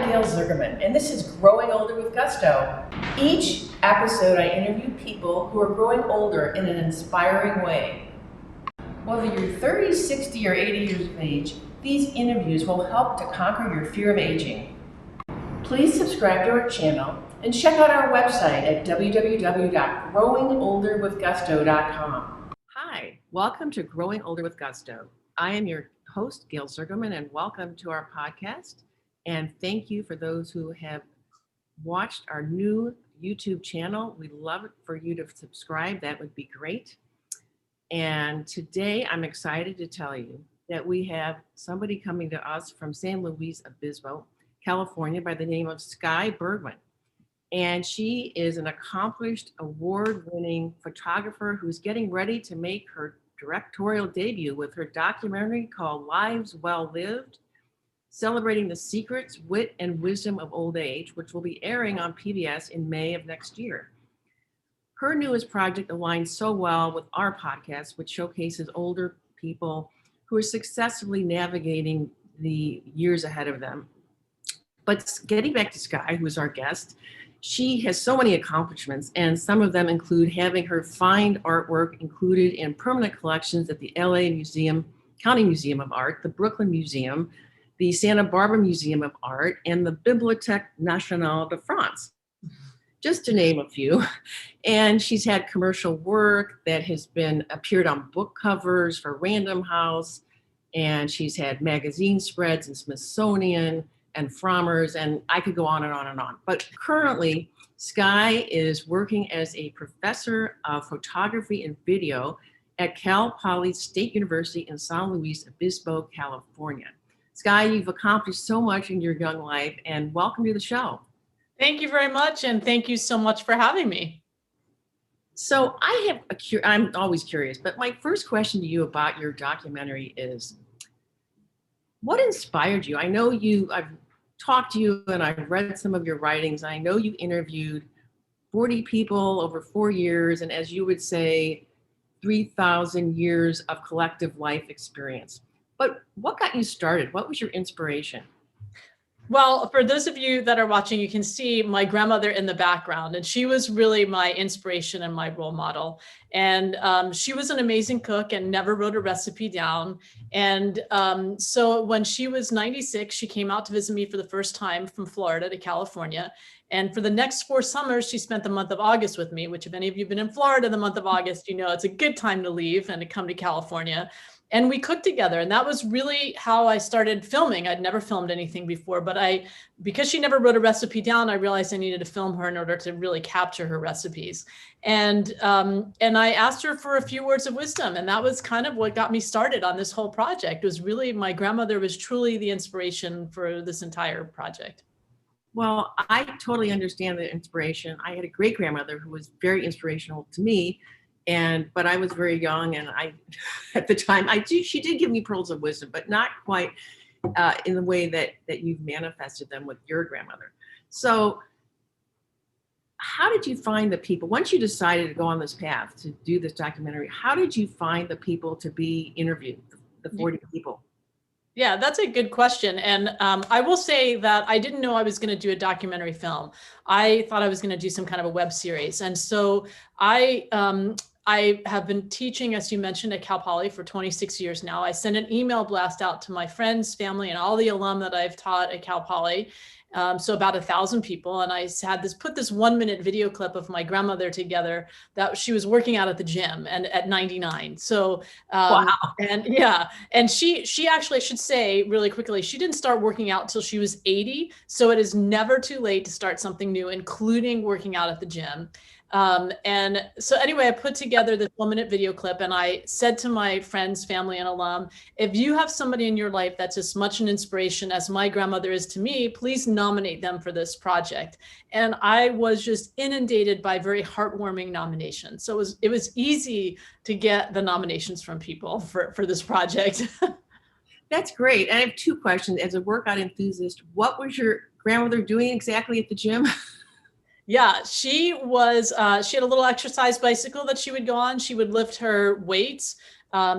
Gail Zergerman, and this is Growing Older with Gusto. Each episode, I interview people who are growing older in an inspiring way. Whether you're 30, 60, or 80 years of age, these interviews will help to conquer your fear of aging. Please subscribe to our channel and check out our website at www.growingolderwithgusto.com. Hi, welcome to Growing Older with Gusto. I am your host, Gail Zergerman, and welcome to our podcast. And thank you for those who have watched our new YouTube channel. We'd love it for you to subscribe. That would be great. And today I'm excited to tell you that we have somebody coming to us from San Luis Obispo, California, by the name of Sky Bergman. And she is an accomplished, award-winning photographer who's getting ready to make her directorial debut with her documentary called Lives Well Lived, celebrating the secrets, wit, and wisdom of old age, which will be airing on PBS in May of next year. Her newest project aligns so well with our podcast, which showcases older people who are successfully navigating the years ahead of them. But getting back to Sky, who's our guest, she has so many accomplishments, and some of them include having her fine artwork included in permanent collections at the LA County Museum of Art, the Brooklyn Museum, the Santa Barbara Museum of Art, and the Bibliotheque National de France, just to name a few. And she's had commercial work that has appeared on book covers for Random House, and she's had magazine spreads in Smithsonian and Farrar, and I could go on and on and on. But currently, Sky is working as a professor of photography and video at Cal Poly State University in San Luis Obispo, California. Sky, you've accomplished so much in your young life, and welcome to the show. Thank you very much, and thank you so much for having me. So I'm always curious, but my first question to you about your documentary is, what inspired you? I know I've talked to you and I've read some of your writings. I know you interviewed 40 people over 4 years, and as you would say, 3,000 years of collective life experience. But what got you started? What was your inspiration? Well, for those of you that are watching, you can see my grandmother in the background, and she was really my inspiration and my role model. And she was an amazing cook and never wrote a recipe down. And so when she was 96, she came out to visit me for the first time from Florida to California. And for the next 4 summers, she spent the month of August with me, which if any of you have been in Florida the month of August, you know it's a good time to leave and to come to California. And we cooked together. And that was really how I started filming. I'd never filmed anything before, but because she never wrote a recipe down, I realized I needed to film her in order to really capture her recipes. And I asked her for a few words of wisdom. And that was kind of what got me started on this whole project. It was really, my grandmother was truly the inspiration for this entire project. Well, I totally understand the inspiration. I had a great grandmother who was very inspirational to me. But I was very young, and at the time, she did give me pearls of wisdom, but not quite in the way that you've manifested them with your grandmother. So how did you find the people, once you decided to go on this path to do this documentary, how did you find the people to be interviewed, the 40 people? Yeah, that's a good question. And I will say that I didn't know I was going to do a documentary film. I thought I was going to do some kind of a web series. And so I have been teaching, as you mentioned, at Cal Poly for 26 years now. I send an email blast out to my friends, family, and all the alum that I've taught at Cal Poly. So about 1,000 people. And I had put this 1-minute video clip of my grandmother together that she was working out at the gym and at 99. So, wow. And yeah, and she actually, I should say really quickly, she didn't start working out till she was 80. So it is never too late to start something new, including working out at the gym. And so anyway, I put together this 1-minute video clip, and I said to my friends, family, and alum, if you have somebody in your life that's as much an inspiration as my grandmother is to me, please nominate them for this project. And I was just inundated by very heartwarming nominations. So it was easy to get the nominations from people for this project. That's great. And I have 2 questions. As a workout enthusiast, what was your grandmother doing exactly at the gym? Yeah, she had a little exercise bicycle that she would go on. She would lift her weights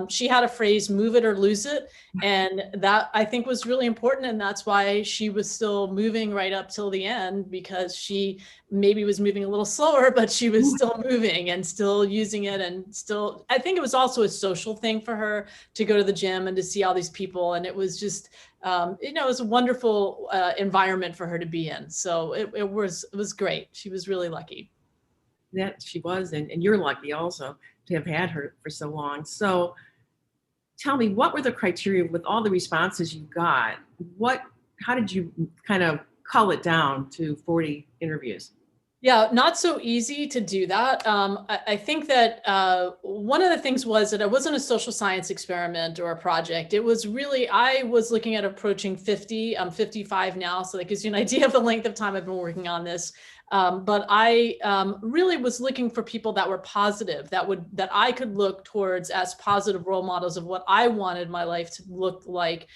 She had a phrase, move it or lose it. And that I think was really important. And that's why she was still moving right up till the end, because she maybe was moving a little slower, but she was still moving and still using it. And still, I think it was also a social thing for her to go to the gym and to see all these people. And it was just, it was a wonderful environment for her to be in. So it was great. She was really lucky. That she was, and you're lucky also to have had her for so long. So tell me, what were the criteria with all the responses you got? How did you kind of cull it down to 40 interviews? Yeah, not so easy to do that. I think that one of the things was that it wasn't a social science experiment or a project. It was really, I was looking at approaching 50. I'm 55 now, so that gives you an idea of the length of time I've been working on this. But I really was looking for people that were positive, that I could look towards as positive role models of what I wanted my life to look like,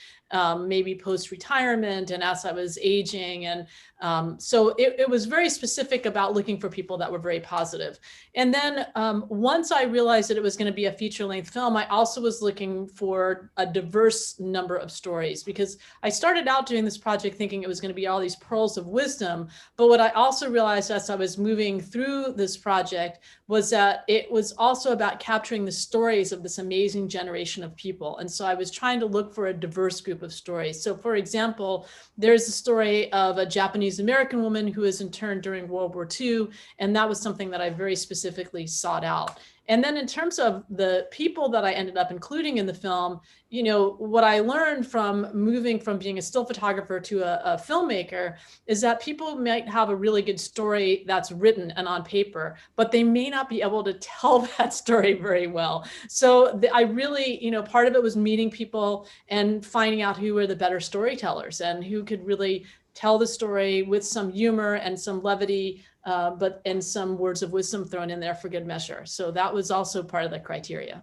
maybe post-retirement and as I was aging. And so it was very specific about looking for people that were very positive. And then once I realized that it was going to be a feature-length film, I also was looking for a diverse number of stories, because I started out doing this project thinking it was going to be all these pearls of wisdom. But what I also realized as I was moving through this project was that it was also about capturing the stories of this amazing generation of people. And so I was trying to look for a diverse group of stories. So for example, there's a story of a Japanese American woman who was interned during World War II. And that was something that I very specifically sought out. And then in terms of the people that I ended up including in the film, what I learned from moving from being a still photographer to a filmmaker is that people might have a really good story that's written and on paper, but they may not be able to tell that story very well. So I really, part of it was meeting people and finding out who were the better storytellers and who could really tell the story with some humor and some levity, and some words of wisdom thrown in there for good measure. So that was also part of the criteria.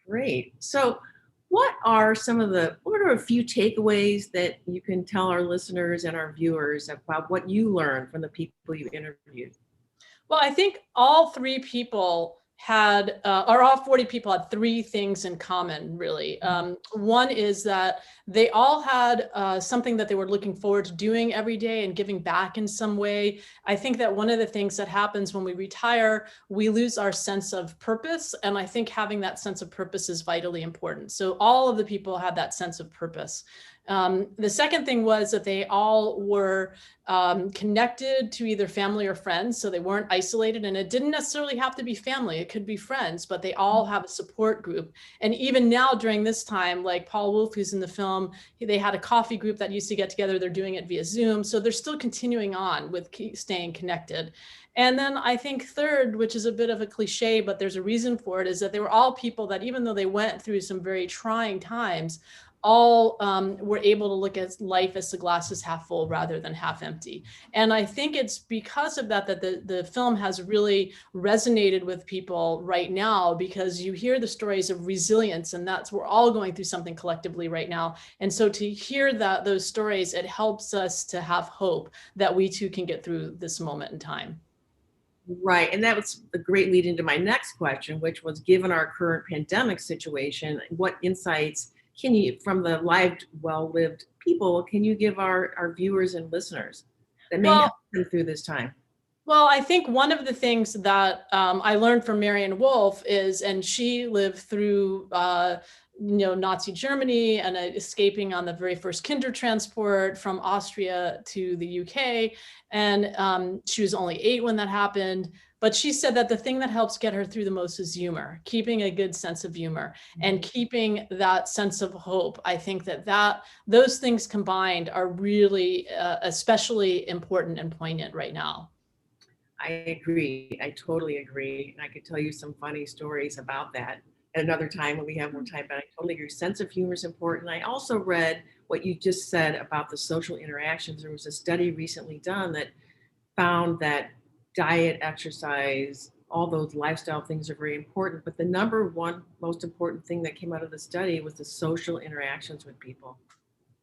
Great. So what are a few takeaways that you can tell our listeners and our viewers about what you learned from the people you interviewed? Well, I think all 40 people had three things in common, really. One is that they all had something that they were looking forward to doing every day and giving back in some way. I think that one of the things that happens when we retire, we lose our sense of purpose. And I think having that sense of purpose is vitally important. So all of the people had that sense of purpose. The second thing was that they all were connected to either family or friends, so they weren't isolated, and it didn't necessarily have to be family, it could be friends, but they all have a support group. And even now during this time, like Paul Wolf, who's in the film, they had a coffee group that used to get together, they're doing it via Zoom, so they're still continuing on with staying connected. And then I think third, which is a bit of a cliche, but there's a reason for it, is that they were all people that even though they went through some very trying times, all were able to look at life as the glass is half full rather than half empty. And I think it's because of that the film has really resonated with people right now, because you hear the stories of resilience, and we're all going through something collectively right now. And so to hear those stories, it helps us to have hope that we too can get through this moment in time. Right. And that was a great lead into my next question, which was, given our current pandemic situation, what insights from the well-lived people, can you give our viewers and listeners that may help them through this time? Well, I think one of the things that I learned from Marianne Wolf is, and she lived through Nazi Germany and escaping on the very first Kindertransport from Austria to the UK. And she was only 8 when that happened. But she said that the thing that helps get her through the most is humor, keeping a good sense of humor and keeping that sense of hope. I think that those things combined are really especially important and poignant right now. I agree. I totally agree. And I could tell you some funny stories about that at another time when we have more time, but I totally agree. Sense of humor is important. I also read what you just said about the social interactions. There was a study recently done that found that diet, exercise, all those lifestyle things are very important, but the number one most important thing that came out of the study was the social interactions with people.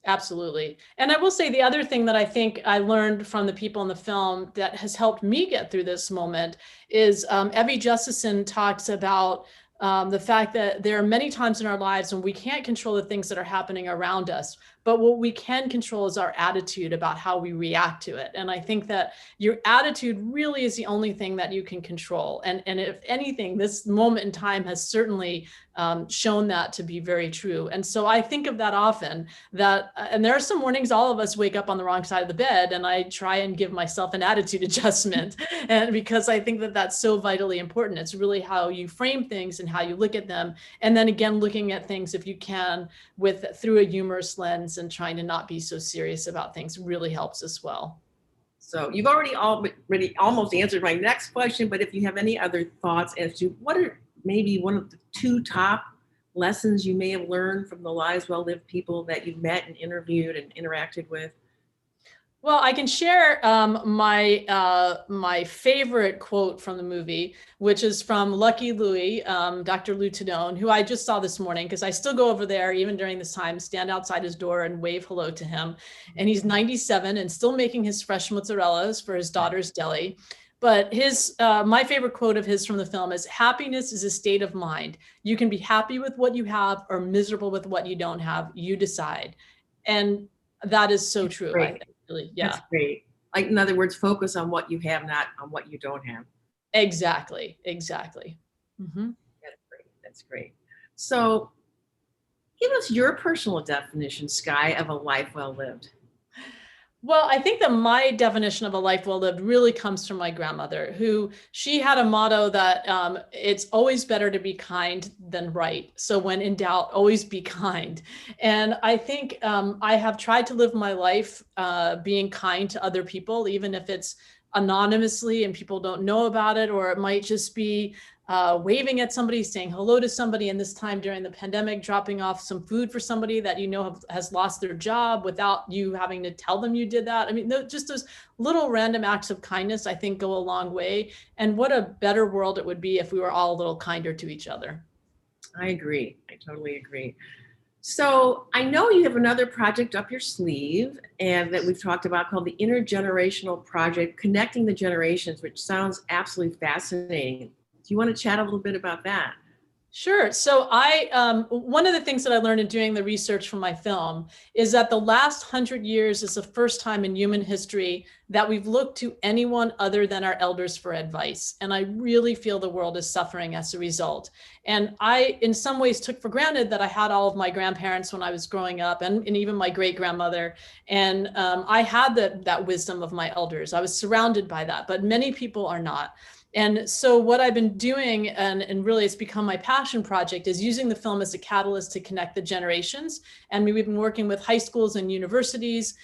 Absolutely. And I will say the other thing that I think I learned from the people in the film that has helped me get through this moment is Evie Justison talks about the fact that there are many times in our lives when we can't control the things that are happening around us, but what we can control is our attitude about how we react to it. And I think that your attitude really is the only thing that you can control. And if anything, this moment in time has certainly shown that to be very true. And so I think of that often, that, and there are some mornings all of us wake up on the wrong side of the bed, and I try and give myself an attitude adjustment. And because I think that that's so vitally important. It's really how you frame things and how you look at them. And then again, looking at things, if you can, through a humorous lens, and trying to not be so serious about things really helps as well. So you've already almost answered my next question, but if you have any other thoughts as to what are maybe one of the 2 top lessons you may have learned from the lives well-lived people that you've met and interviewed and interacted with? Well, I can share my favorite quote from the movie, which is from Lucky Louie, Dr. Lou Tadone, who I just saw this morning, because I still go over there even during this time, stand outside his door and wave hello to him. And he's 97 and still making his fresh mozzarellas for his daughter's deli. But my favorite quote of his from the film is, "Happiness is a state of mind. You can be happy with what you have or miserable with what you don't have. You decide." And that is so true. I think. Really, yeah. That's great. Like, in other words, focus on what you have, not on what you don't have. Exactly. Mm-hmm. That's great. That's great. So give us your personal definition, Sky, of a life well lived. Well, I think that my definition of a life well lived really comes from my grandmother, she had a motto that it's always better to be kind than right. So when in doubt, always be kind. And I think I have tried to live my life being kind to other people, even if it's anonymously and people don't know about it, or it might just be waving at somebody, saying hello to somebody, and this time during the pandemic, dropping off some food for somebody that has lost their job without you having to tell them you did that. I mean, just those little random acts of kindness, I think, go a long way. And what a better world it would be if we were all a little kinder to each other. I agree. I totally agree. So I know you have another project up your sleeve, and that we've talked about, called the Intergenerational Project, Connecting the Generations, which sounds absolutely fascinating. Do you want to chat a little bit about that? Sure. So one of the things that I learned in doing the research for my film is that the last 100 years is the first time in human history that we've looked to anyone other than our elders for advice. And I really feel the world is suffering as a result. And I, in some ways, took for granted that I had all of my grandparents when I was growing up, and even my great grandmother. And I had that wisdom of my elders. I was surrounded by that, but many people are not. And so what I've been doing, and really it's become my passion project, is using the film as a catalyst to connect the generations. And we've been working with high schools and universities,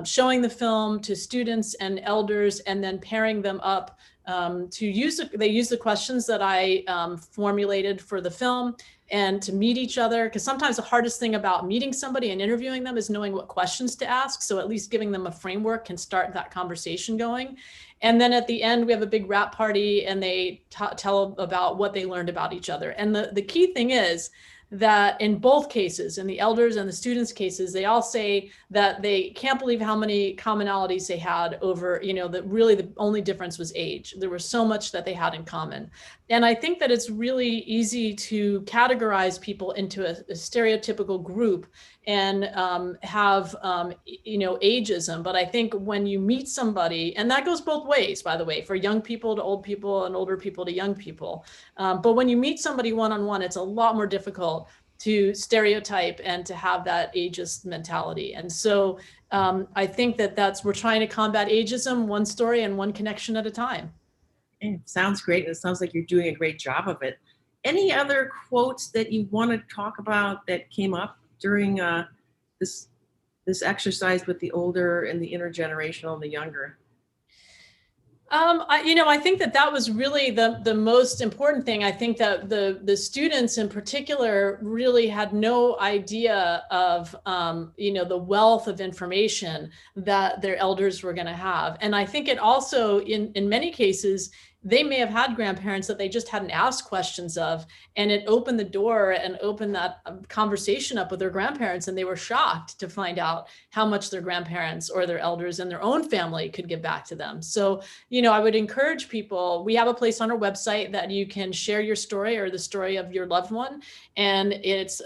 showing the film to students and elders, and then pairing them up they use the questions that I formulated for the film, and to meet each other. Because sometimes the hardest thing about meeting somebody and interviewing them is knowing what questions to ask. So at least giving them a framework can start that conversation going. And then at the end, we have a big wrap party, and they tell about what they learned about each other. And the key thing is that in both cases, in the elders and the students' cases, they all say that they can't believe how many commonalities they had over, that really the only difference was age. There was so much that they had in common. And I think that it's really easy to categorize people into a stereotypical group and have, ageism. But I think when you meet somebody, and that goes both ways, by the way, for young people to old people and older people to young people. But when you meet somebody one-on-one, it's a lot more difficult to stereotype and to have that ageist mentality. And so I think we're trying to combat ageism one story and one connection at a time. It sounds great. And it sounds like you're doing a great job of it. Any other quotes that you want to talk about that came up during this exercise with the older and the intergenerational and the younger? I think that was really the most important thing. I think that the students in particular really had no idea of, the wealth of information that their elders were going to have. And I think it also, in many cases, they may have had grandparents that they just hadn't asked questions of, and it opened the door and opened that conversation up with their grandparents, and they were shocked to find out how much their grandparents or their elders in their own family could give back to them. So, I would encourage people, we have a place on our website that you can share your story or the story of your loved one, and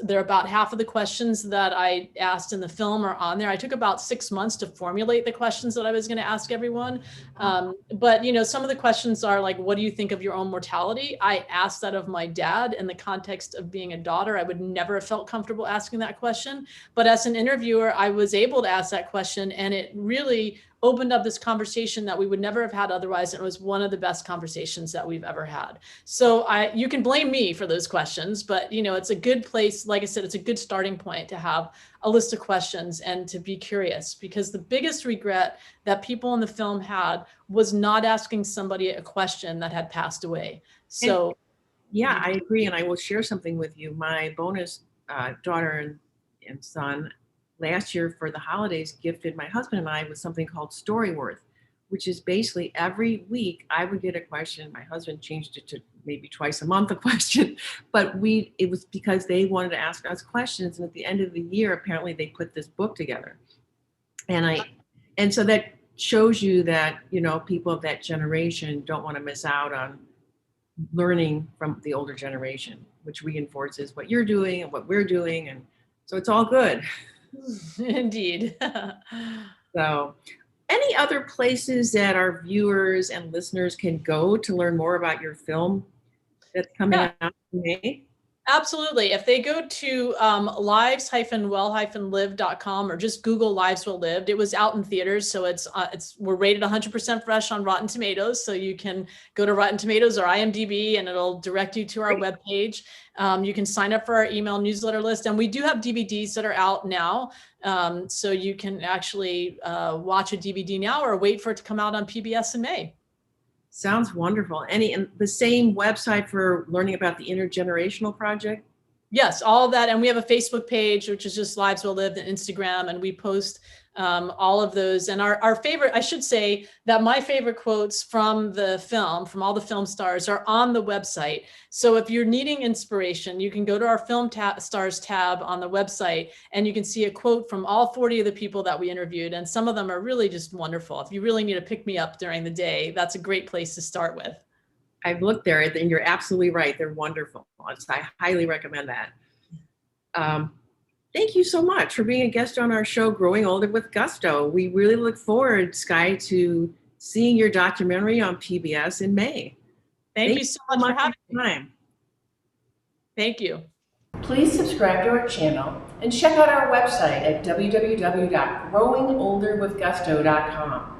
they're about half of the questions that I asked in the film are on there. I took about 6 months to formulate the questions that I was going to ask everyone. But some of the questions are like, what do you think of your own mortality? I asked that of my dad in the context of being a daughter. I would never have felt comfortable asking that question. But as an interviewer, I was able to ask that question, and it really opened up this conversation that we would never have had otherwise. It was one of the best conversations that we've ever had. So you can blame me for those questions, but it's a good place. Like I said, it's a good starting point to have a list of questions and to be curious, because the biggest regret that people in the film had was not asking somebody a question that had passed away. So yeah, I agree. And I will share something with you. My bonus daughter and son last year for the holidays gifted my husband and I with something called Storyworth, which is basically every week I would get a question. My husband changed it to maybe twice a month a question, but it was because they wanted to ask us questions. And at the end of the year, apparently they put this book together. And so that shows you that, people of that generation don't want to miss out on learning from the older generation, which reinforces what you're doing and what we're doing. And so it's all good. Indeed. So, any other places that our viewers and listeners can go to learn more about your film that's coming out in May? Absolutely. If they go to lives-well-lived.com or just Google Lives Well Lived, it was out in theaters. So we're rated 100% fresh on Rotten Tomatoes. So you can go to Rotten Tomatoes or IMDb and it'll direct you to our webpage. You can sign up for our email newsletter list. And we do have DVDs that are out now. So you can actually watch a DVD now or wait for it to come out on PBS in May. Sounds wonderful. And the same website for learning about the Intergenerational project? Yes, all of that. And we have a Facebook page, which is just Lives Well Lived, and Instagram, and we post all of those. And our favorite, I should say that my favorite quotes from the film, from all the film stars, are on the website. So if you're needing inspiration, you can go to our film stars tab on the website, and you can see a quote from all 40 of the people that we interviewed. And some of them are really just wonderful. If you really need to pick me up during the day, that's a great place to start with. I've looked there and you're absolutely right. They're wonderful. I highly recommend that. Thank you so much for being a guest on our show, Growing Older with Gusto. We really look forward, Sky, to seeing your documentary on PBS in May. Thank you so much for having me. Thank you. Please subscribe to our channel and check out our website at www.growingolderwithgusto.com.